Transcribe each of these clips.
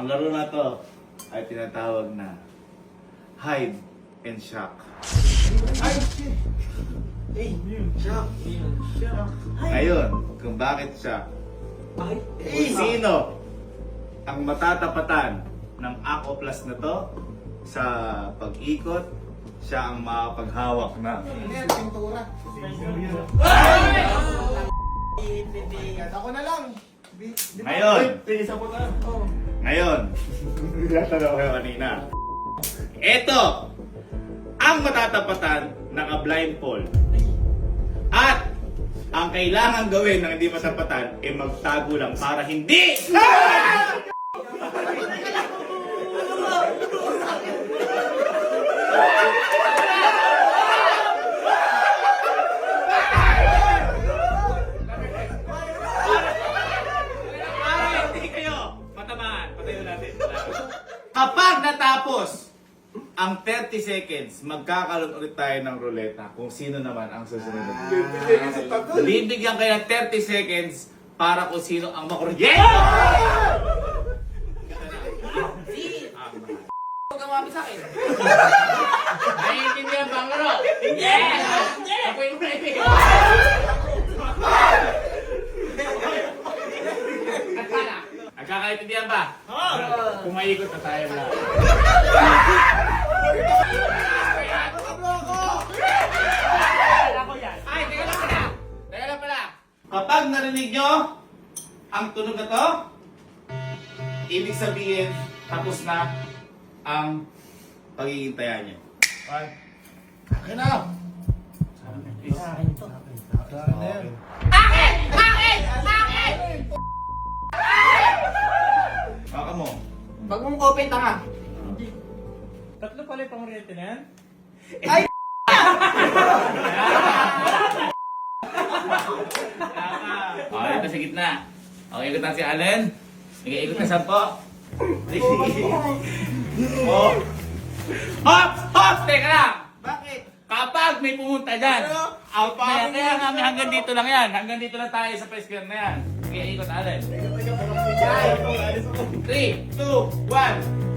Ang laro na to ay tinatawag na hide and shock. Ay, shit! Eh, shock! Shock! Ngayon, kung bakit shock, Ay, kung sino ang matatapatan ng Aquaplus na to sa pag-ikot, siya ang makapaghawak na. Pintura. Ako na lang. Ngayon, Pinisa ko na. ngayon, natanong ko kanina. Ito ang matatapatan ng blindfold. At ang kailangan gawin ng hindi matapatan ay magtago lang para hindi. Para hindi kayo matamaan. Patayin natin. Kapag natapos ang 30 seconds, magkakaroon ulit tayo ng ruleta kung sino naman ang susunod na. Bibigyan kayo ng 30 seconds para kung sino ang makuryente! Huwag kang mabit sa akin. Naiintindihan ba ang laro? Yes! Apoy mo na ibig. Nagkakaintindihan ba? Kumaikot na tayo na. Ay, teka lang pala. Teka lang pala. Kapag narinig nyo ang tunog na to, ibig sabihin, tapos na ang paghihintayan nyo. Akin na! Akin! Akin! Akin! Baka mo. Wag mong open tanga. Tatlo pala yung pangoriente na yan? Okay, ito sa gitna. Okay, ikot na si Allen. Sige, ikot na 10. Oh. Hop! Hop! Teka lang! Bakit? Kapag may pumunta dyan, out na yan. Kaya nga, may hanggang dito lang yan. Hanggang dito lang tayo sa press clear na yan. Sige, ikot Allen. 3, 2, 1.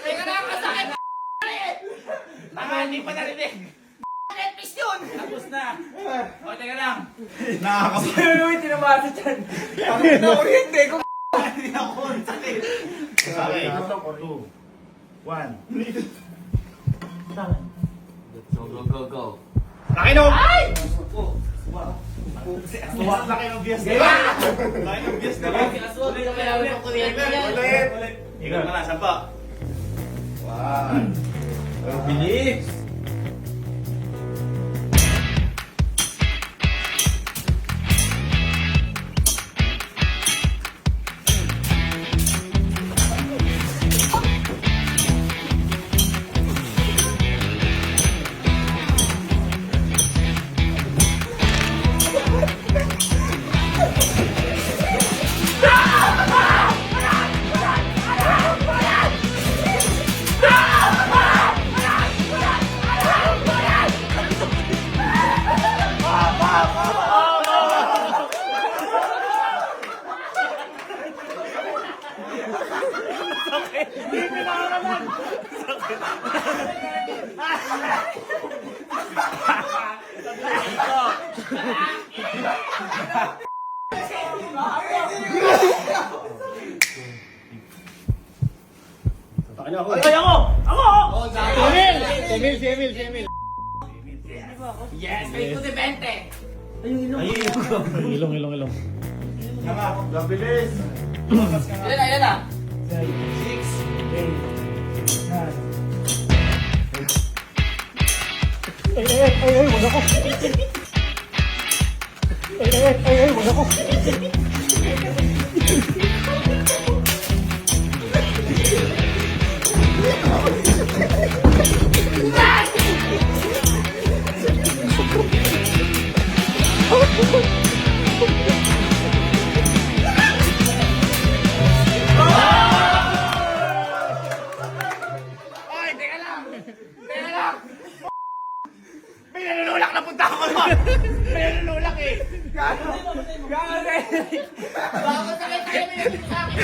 Teka na, kasakit! Tama, hindi pa narinig. Netflix yun! Tapos na. O, teka lang. Nakakapagod. Ano yung tinamasa dyan? Bakit na kuryente ko? Hindi ako. Sakit. Okay. 2, 1. Go, go, go. Laki no! Ay! Laki ng bias na yan. Laki ng bias na yan. Aswag, hindi ka kailangan ng kuryente yan. Ulit. Ikot mo na, 10. 1. Bilis! Ay, ako! Ako! Si Emil! Yes, may to the 20. Ilong. Gabilis. Ilan na? May nanunulak na punta ako doon! May nanunulak eh! Bakit sakit kayo nilagay sa akin?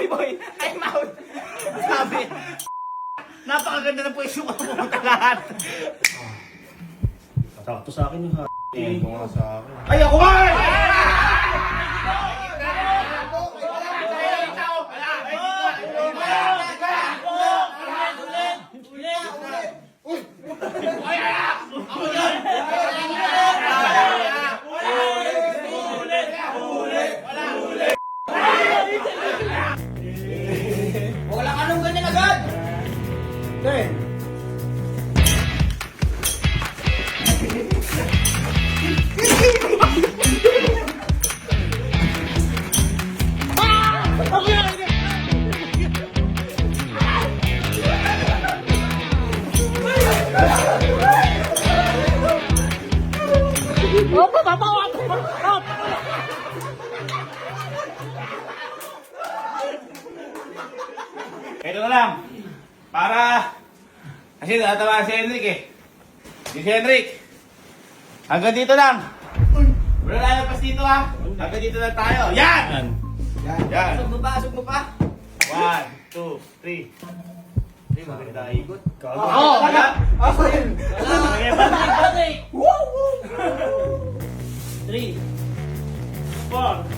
Boy, I'm out! Sabi, napakaganda ng pwesyo ko pumunta lahat. Sakto sa akin yung ha. Ito nga sa akin. Ay, ako nga! Wala ka nung ganyan agad! Ito na lang. Para... Kasi natawa si Henrik eh. Si Henrik. Hanggang dito lang. Wala lalabas dito ha. Hanggang dito lang tayo. Yan! Yan. Asog mo pa. 1, 2, 3. Hindi maganda ikot. Oo! Ako yun. Patrick! 3 4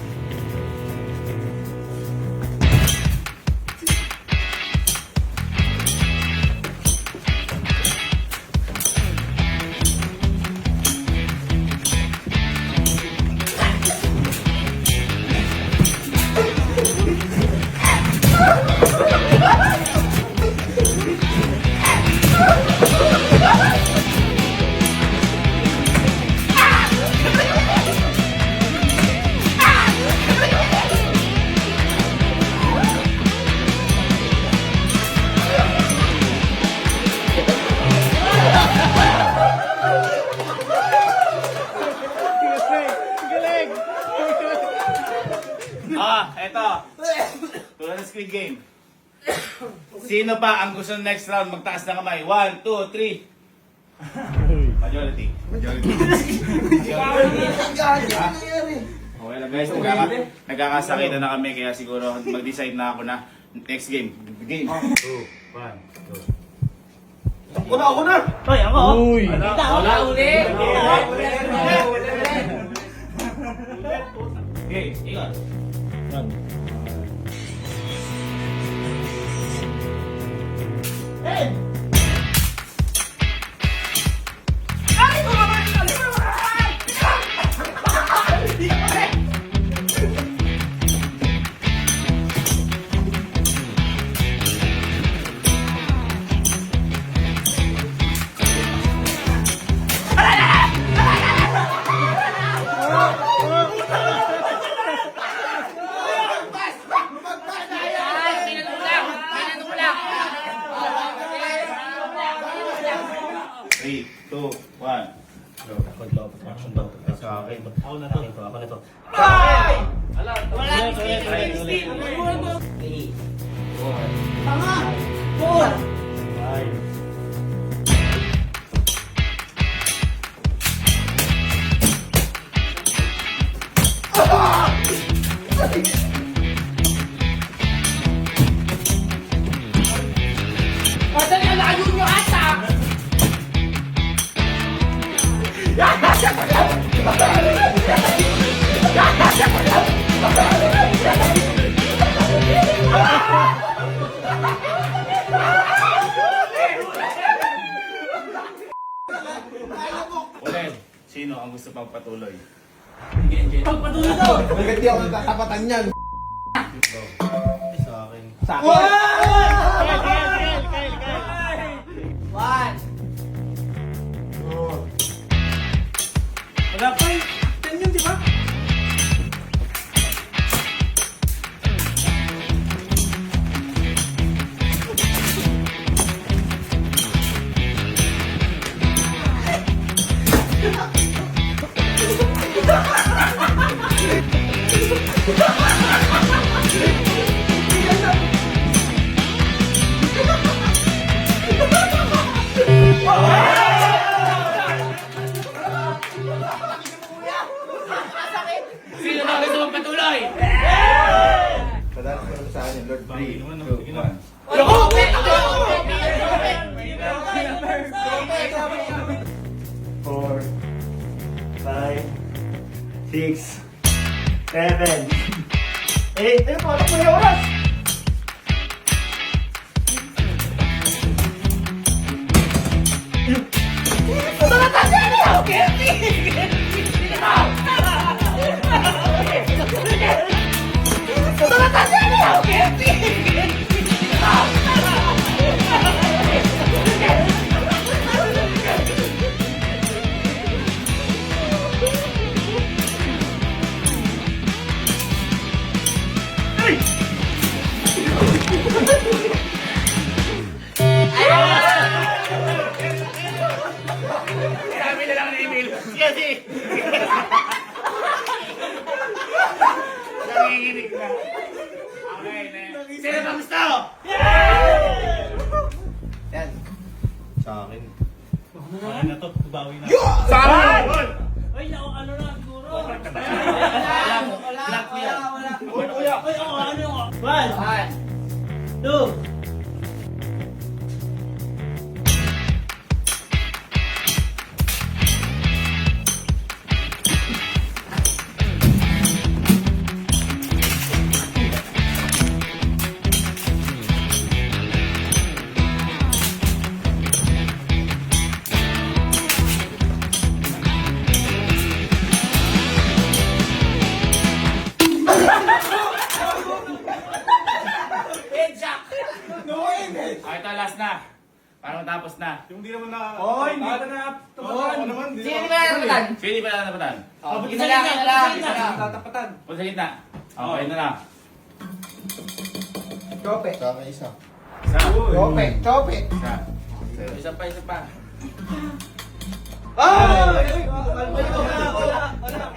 Eto. Tulad ng Squid Game. Sino pa ang gusto ng next round magtaas ng kamay? 1, 2, 3. Majority. Okay lang guys, nagkakasakitan na kami kaya siguro mag-decide na ako na next game. Game. 2, 1, 2. Ako na! Hoy, ako! Uy! Kita ako na uli! Okay, ikot. 3, 2, 1. Sa akin. Ako na to. Ako na to. Wala Ulit, sino ang gusto pang patuloy? Pagpatuloy daw! Bakit di ako natatapatan niyan? Sa akin. Wala pa eh. 10 yun, di ba? Sino na gusto mong patuloy? Padalas ko sa akin, Lord. 3, 2, 1. Four, 5, 6, 7, 8. Ayun po, ano yung oras? Sabi na lang ng email. Kasi. Nanginginig na. Okay, sino ba gusto? Yan. Sa akin. Wala na to, bawi na. Sa akin! Ay, ano na siguro? Black yan. Ay, ano yung... 1, 2, Okay, ito last na. Para matapos na. Yung di naman na... Oy, hindi Ah, ka na Oo, ako naman. Di Sino naman- ba natapatan? Sino di pa natapatan? Isa lang, isa lang, isa lang. tatapatan. Punta sa gitna. Okay na lang. Chope. Sa akin isa. Isa. Chope. Chope. Isa. Isa pa, isa pa.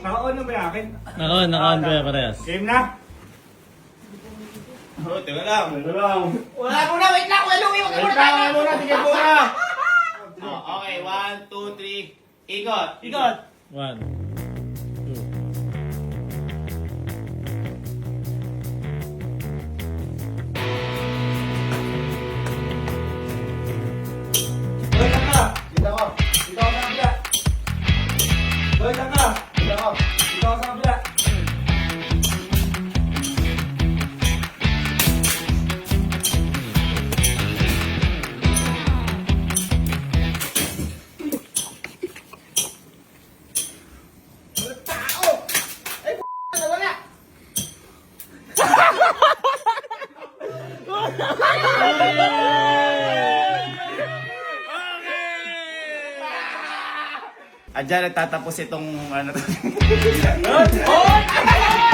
Naka-on na ba yung akin? Naka-on pa yan parehas. Game na? Oh, teka lang. Wala muna, wait lang, wala muna, wag muna tayo. Muna, sige muna. Oh, okay, 1, 2, 3. Ikot. Ikot! 1, 2. Boy, lang ka! Dito ako. Dito ako sa kabila. Boy, lang ka! Dito ako. Dito ako sa kabila. Wala. Diyan nagtatapos itong ano to. Hoy!